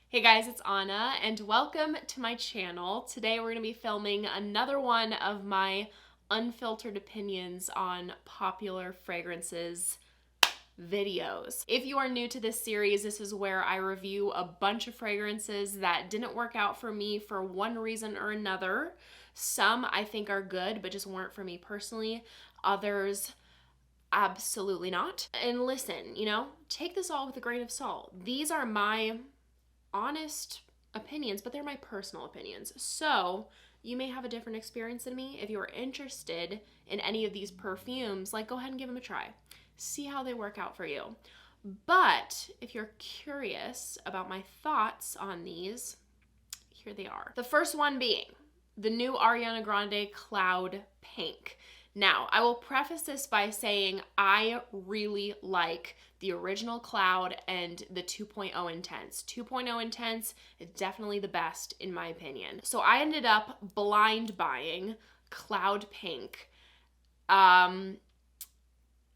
Hey guys, it's Anna and welcome to my channel. Today we're going to be filming another one of my unfiltered opinions on popular fragrances videos. If you are new to this series, this is where I review a bunch of fragrances that didn't work out for me for one reason or another. Some I think are good, but just weren't for me personally. Others, absolutely not. And listen, take this all with a grain of salt. These are my honest opinions, but they're my personal opinions. So you may have a different experience than me. If you're interested in any of these perfumes, go ahead and give them a try. See how they work out for you. But if you're curious about my thoughts on these, here they are. The first one being the new Ariana Grande Cloud Pink. Now, I will preface this by saying I really like the original Cloud and the 2.0 Intense. 2.0 Intense is definitely the best in my opinion. So I ended up blind buying Cloud Pink.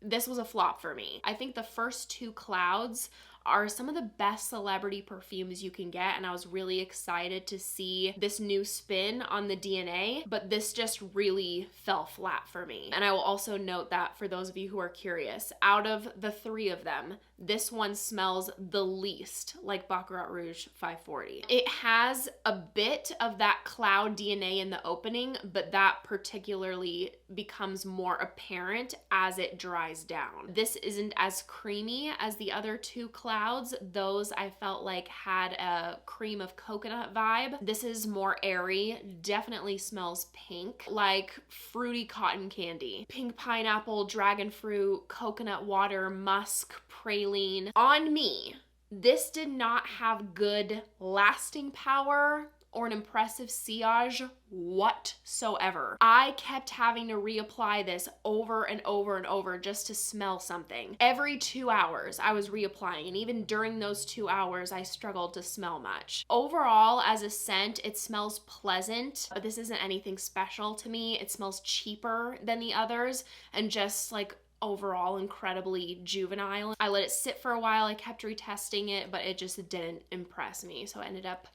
This was a flop for me. I think the first two Clouds are some of the best celebrity perfumes you can get, and I was really excited to see this new spin on the DNA, but this just really fell flat for me. And I will also note that for those of you who are curious, out of the three of them, this one smells the least like Baccarat Rouge 540. It has a bit of that Cloud DNA in the opening, but that particularly becomes more apparent as it dries down. This isn't as creamy as the other two Clouds. Those I felt like had a cream of coconut vibe. This is more airy, definitely smells pink, like fruity cotton candy. Pink pineapple, dragon fruit, coconut water, musk, praline. On me, this did not have good lasting power or an impressive sillage whatsoever. I kept having to reapply this over and over and over just to smell something. Every 2 hours I was reapplying, and even during those 2 hours I struggled to smell much. Overall, as a scent, it smells pleasant, but this isn't anything special to me. It smells cheaper than the others and just overall incredibly juvenile. I let it sit for a while. I kept retesting it, but it just didn't impress me. So I ended up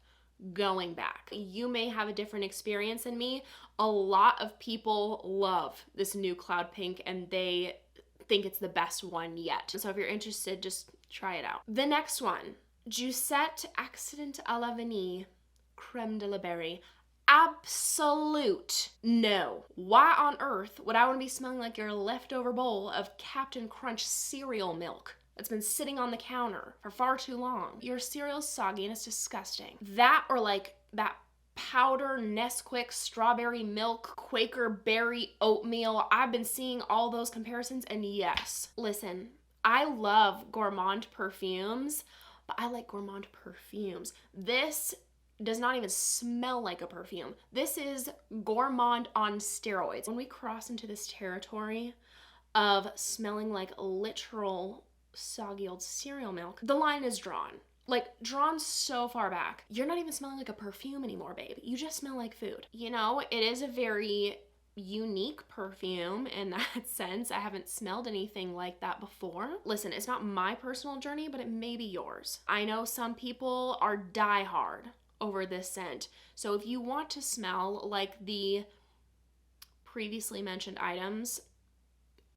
going back. You may have a different experience than me. A lot of people love this new Cloud Pink and they think it's the best one yet. So if you're interested, just try it out. The next one, Jousset Accident à la Vanille Creme de la Berry. Absolute no. Why on earth would I want to be smelling like your leftover bowl of Captain Crunch cereal milk that's been sitting on the counter for far too long? Your cereal's soggy and it's disgusting. That or that powder Nesquik strawberry milk Quaker berry oatmeal. I've been seeing all those comparisons, and yes, listen, I love gourmand perfumes, but I like gourmand perfumes. This does not even smell like a perfume. This is gourmand on steroids. When we cross into this territory of smelling like literal soggy old cereal milk, the line is drawn. Drawn so far back. You're not even smelling like a perfume anymore, babe. You just smell like food. It is a very unique perfume in that sense. I haven't smelled anything like that before. Listen, it's not my personal journey, but it may be yours. I know some people are diehard over this scent. So if you want to smell like the previously mentioned items,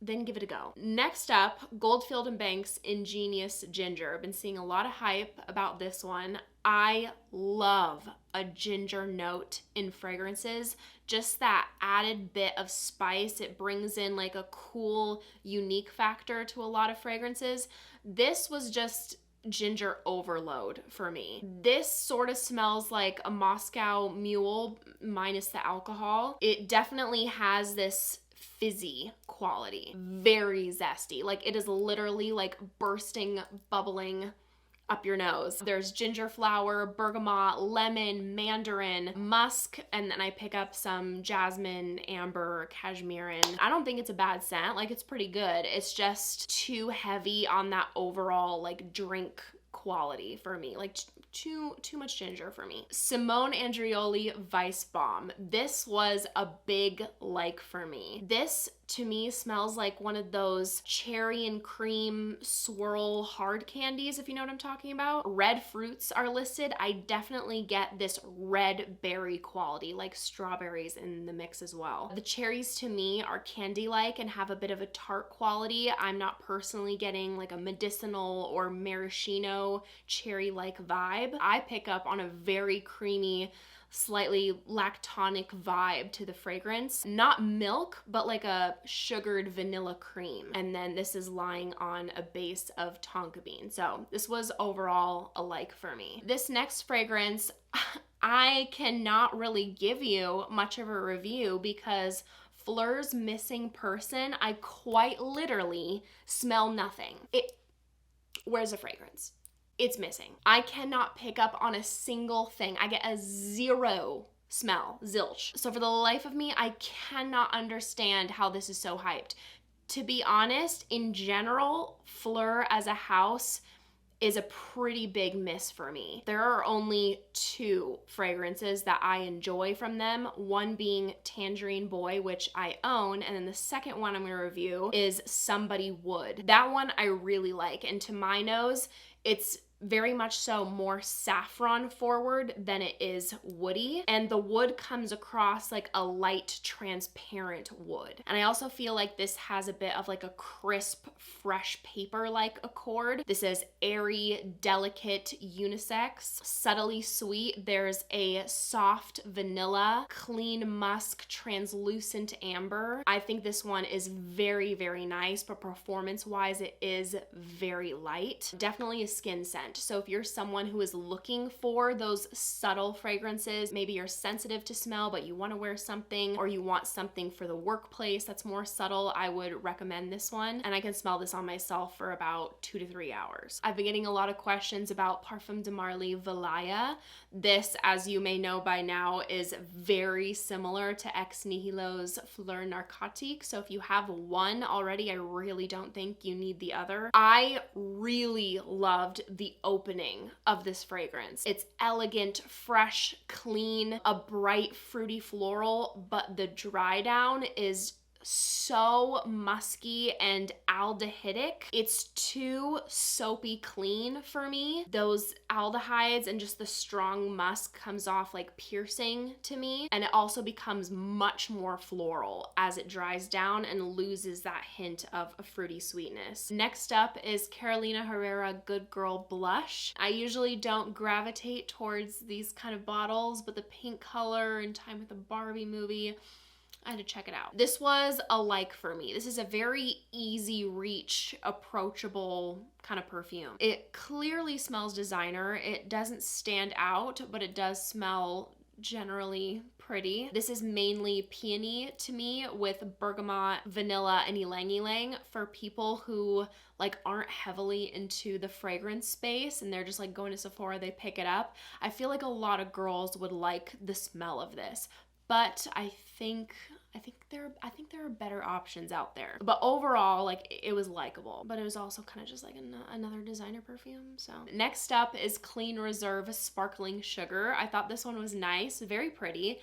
then give it a go. Next up, Goldfield and Banks Ingenious Ginger. I've been seeing a lot of hype about this one. I love a ginger note in fragrances. Just that added bit of spice. It brings in a cool, unique factor to a lot of fragrances. This was just ginger overload for me. This sort of smells like a Moscow Mule minus the alcohol. It definitely has this fizzy quality, very zesty. It is literally bursting, bubbling up your nose. There's ginger flower, bergamot, lemon, mandarin, musk, and then I pick up some jasmine, amber, cashmere. I don't think it's a bad scent. It's pretty good. It's just too heavy on that overall drink quality for me. Too much ginger for me. Simone Andreoli Vicebomb. This was a big for me. This to me smells like one of those cherry and cream swirl hard candies, if you know what I'm talking about. Red fruits are listed. I definitely get this red berry quality, like strawberries in the mix as well. The cherries to me are candy-like and have a bit of a tart quality. I'm not personally getting like a medicinal or maraschino cherry-like vibe. I pick up on a very creamy, slightly lactonic vibe to the fragrance. Not milk, but like a sugared vanilla cream. And then this is lying on a base of tonka bean. So this was overall a like for me. This next fragrance, I cannot really give you much of a review because Phlur's Missing Person, I quite literally smell nothing. Where's the fragrance? It's missing. I cannot pick up on a single thing. I get a zero smell, zilch. So for the life of me, I cannot understand how this is so hyped. To be honest, in general, Phlur as a house is a pretty big miss for me. There are only 2 fragrances that I enjoy from them, one being Tangerine Boy, which I own, and then the second one I'm gonna review is Somebody Would. That one I really like, and to my nose, it's very much so more saffron forward than it is woody, and the wood comes across like a light transparent wood. And I also feel like this has a bit of like a crisp fresh paper like accord. This is airy, delicate, unisex, subtly sweet. There's a soft vanilla, clean musk, translucent amber. I think this one is very, very nice, but performance wise it is very light. Definitely a skin scent. So if you're someone who is looking for those subtle fragrances, maybe you're sensitive to smell, but you want to wear something, or you want something for the workplace that's more subtle, I would recommend this one. And I can smell this on myself for about 2 to 3 hours. I've been getting a lot of questions about Parfums de Marly Valaya. This, as you may know by now, is very similar to Ex Nihilo's Phlur Narcotique. So if you have one already, I really don't think you need the other. I really loved the opening of this fragrance. It's elegant, fresh, clean, a bright fruity floral, but the dry down is so musky and aldehydic. It's too soapy clean for me. Those aldehydes and just the strong musk comes off like piercing to me, and it also becomes much more floral as it dries down and loses that hint of a fruity sweetness. Next up is Carolina Herrera Good Girl Blush. I usually don't gravitate towards these kind of bottles, but the pink color in time with the Barbie movie, I had to check it out. This was a like for me. This is a very easy reach, approachable kind of perfume. It clearly smells designer. It doesn't stand out, but it does smell generally pretty. This is mainly peony to me with bergamot, vanilla, and ylang ylang for people who like aren't heavily into the fragrance space and they're just like going to Sephora, they pick it up. I feel like a lot of girls would like the smell of this. But I think there are better options out there. But overall, like, it was likable. But it was also kind of just like another designer perfume. So next up is Clean Reserve Sparkling Sugar. I thought this one was nice, very pretty.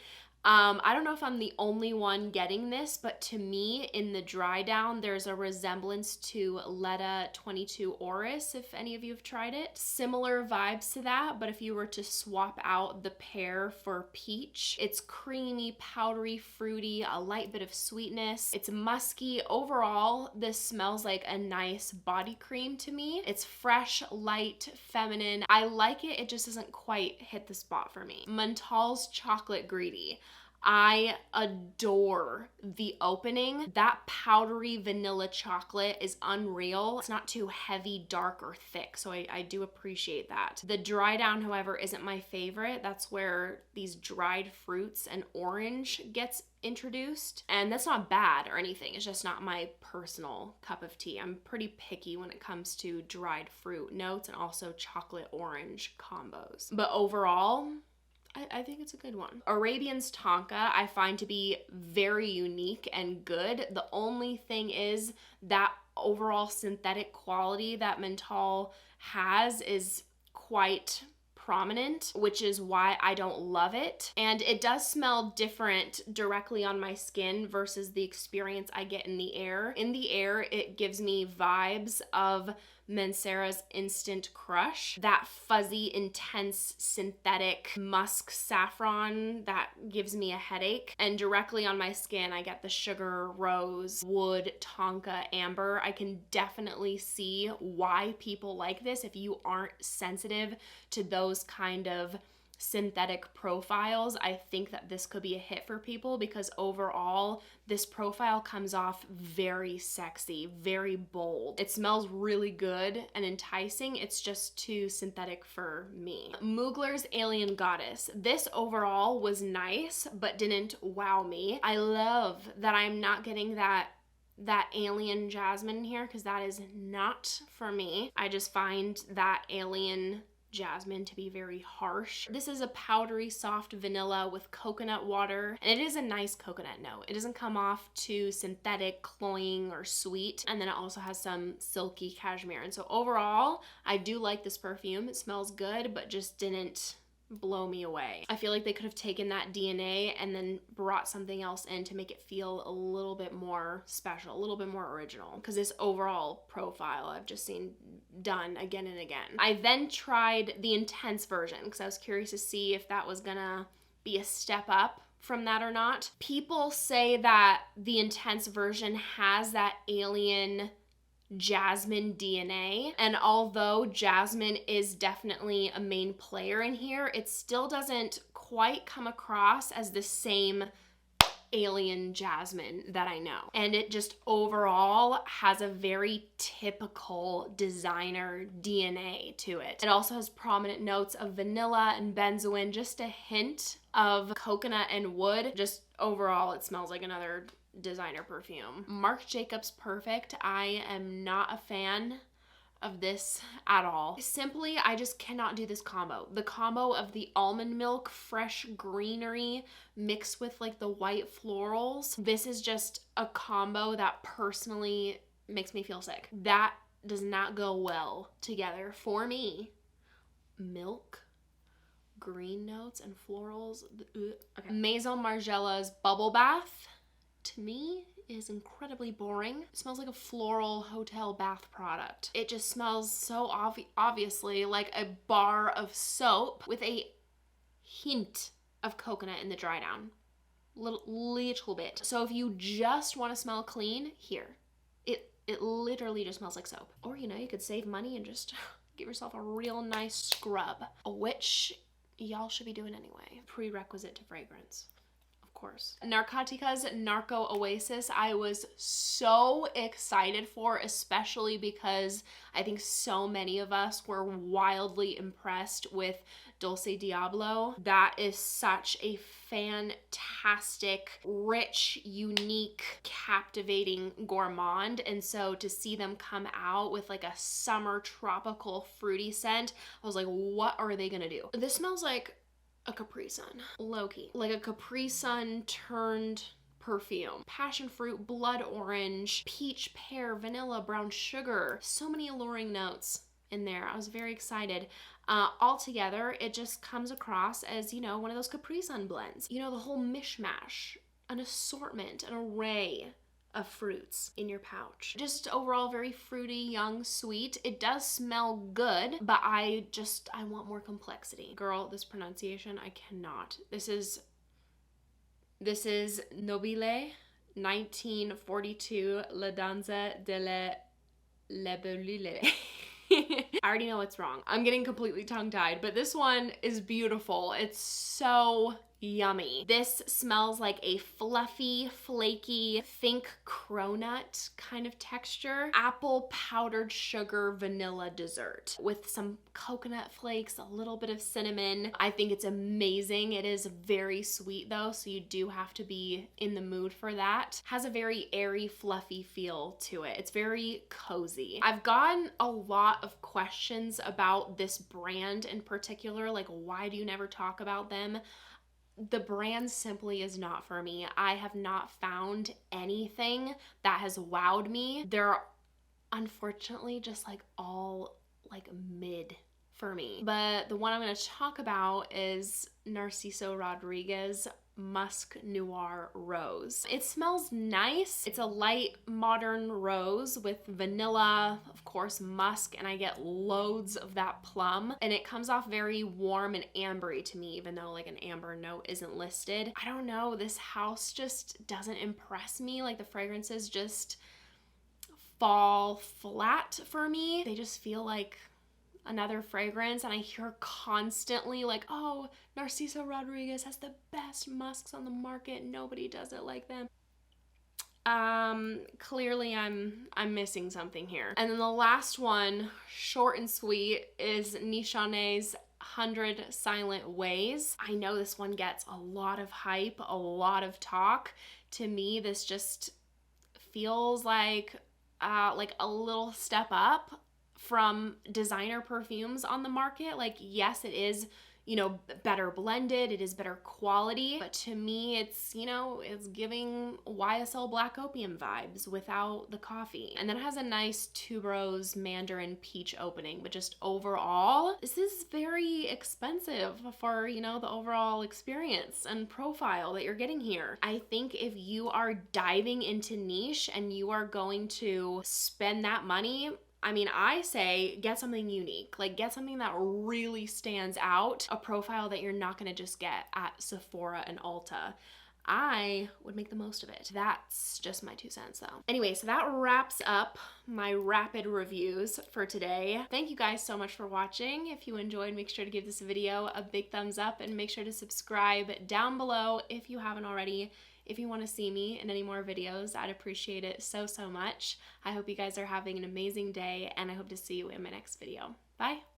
I don't know if I'm the only one getting this, but to me, in the dry down, there's a resemblance to Letta 22 Oris, if any of you have tried it. Similar vibes to that, but if you were to swap out the pear for peach, it's creamy, powdery, fruity, a light bit of sweetness. It's musky. Overall, this smells like a nice body cream to me. It's fresh, light, feminine. I like it. It just doesn't quite hit the spot for me. Montale's Chocolate Greedy. I adore the opening. That powdery vanilla chocolate is unreal. It's not too heavy, dark, or thick, so I do appreciate that. The dry down, however, isn't my favorite. That's where these dried fruits and orange gets introduced. And that's not bad or anything. It's just not my personal cup of tea. I'm pretty picky when it comes to dried fruit notes and also chocolate orange combos. But overall, I think it's a good one. Arabians Tonka I find to be very unique and good. The only thing is that overall synthetic quality that Montale has is quite prominent, which is why I don't love it. And it does smell different directly on my skin versus the experience I get in the air. In the air, it gives me vibes of Mancera's Instant Crush, that fuzzy, intense, synthetic musk saffron that gives me a headache. And directly on my skin, I get the sugar, rose, wood, tonka, amber. I can definitely see why people like this if you aren't sensitive to those kind of synthetic profiles. I think that this could be a hit for people because overall this profile comes off very sexy, very bold. It smells really good and enticing. It's just too synthetic for me. Mugler's Alien Goddess. This overall was nice but didn't wow me. I love that I'm not getting that alien jasmine here because that is not for me. I just find that alien jasmine to be very harsh. This is a powdery soft vanilla with coconut water, and it is a nice coconut note. It doesn't come off too synthetic, cloying, or sweet, and then it also has some silky cashmere. And so overall, I do like this perfume. It smells good, but just didn't blow me away. I feel like they could have taken that DNA and then brought something else in to make it feel a little bit more special, a little bit more original, because this overall profile I've just seen done again and again. I then tried the intense version because I was curious to see if that was gonna be a step up from that or not. People say that the intense version has that alien jasmine DNA, and although jasmine is definitely a main player in here, it still doesn't quite come across as the same alien jasmine that I know. And it just overall has a very typical designer DNA to it. It also has prominent notes of vanilla and benzoin, just a hint of coconut and wood. Just overall, it smells like another designer perfume. Marc Jacobs Perfect. I am not a fan of this at all. Simply, I just cannot do this combo. The combo of the almond milk, fresh greenery mixed with like the white florals. This is just a combo that personally makes me feel sick. That does not go well together for me. Milk, green notes, and florals. Okay. Maison Margiela's Bubble Bath, to me, is incredibly boring. It smells like a floral hotel bath product. It just smells so obviously like a bar of soap with a hint of coconut in the dry down. Little bit. So if you just want to smell clean, here. It literally just smells like soap. Or, you know, you could save money and just give yourself a real nice scrub, which y'all should be doing anyway. Prerequisite to fragrance. Course. Narcotica's Narco Oasis, I was so excited for, especially because I think so many of us were wildly impressed with Dulce Diablo. That is such a fantastic, rich, unique, captivating gourmand. And so to see them come out with like a summer tropical fruity scent, I was like, what are they gonna do? This smells like a Capri Sun, low-key. Like a Capri Sun turned perfume. Passion fruit, blood orange, peach, pear, vanilla, brown sugar. So many alluring notes in there. I was very excited. Altogether, it just comes across as, you know, one of those Capri Sun blends. You know, the whole mishmash, an assortment, an array of fruits in your pouch. Just overall very fruity, young, sweet. It does smell good, but I want more complexity. Girl, this pronunciation, I cannot. This is Nobile, 1942, La Danza delle Libellule. I already know it's wrong. I'm getting completely tongue-tied, but this one is beautiful. It's so yummy. This smells like a fluffy, flaky, think cronut kind of texture. Apple powdered sugar vanilla dessert with some coconut flakes, a little bit of cinnamon. I think it's amazing. It is very sweet though, so you do have to be in the mood for that. Has a very airy, fluffy feel to it. It's very cozy. I've gotten a lot of questions about this brand in particular, like why do you never talk about them? The brand simply is not for me. I have not found anything that has wowed me. They're unfortunately just like all like mid for me. But the one I'm going to talk about is Narciso Rodriguez Musc Noir Rose. It smells nice. It's a light modern rose with vanilla, of course musk, and I get loads of that plum, and it comes off very warm and ambery to me, even though like an amber note isn't listed. I don't know, this house just doesn't impress me. Like the fragrances just fall flat for me. They just feel like another fragrance, and I hear constantly like, oh, Narciso Rodriguez has the best musks on the market, nobody does it like them. Clearly I'm missing something here. And then the last one, short and sweet, is Nishane's 100 Silent Ways. I know this one gets a lot of hype, a lot of talk. To me, this just feels like a little step up from designer perfumes on the market. Like, yes, it is, you know, better blended, it is better quality, but to me it's, you know, it's giving YSL Black Opium vibes without the coffee. And then it has a nice tuberose mandarin peach opening, but just overall, this is very expensive for, you know, the overall experience and profile that you're getting here. I think if you are diving into niche and you are going to spend that money, I mean, I say get something unique, like get something that really stands out, a profile that you're not gonna just get at Sephora and Ulta. I would make the most of it. That's just my 2 cents though. Anyway, so that wraps up my rapid reviews for today. Thank you guys so much for watching. If you enjoyed, make sure to give this video a big thumbs up and make sure to subscribe down below if you haven't already. If you want to see me in any more videos, I'd appreciate it so, so much. I hope you guys are having an amazing day, and I hope to see you in my next video. Bye!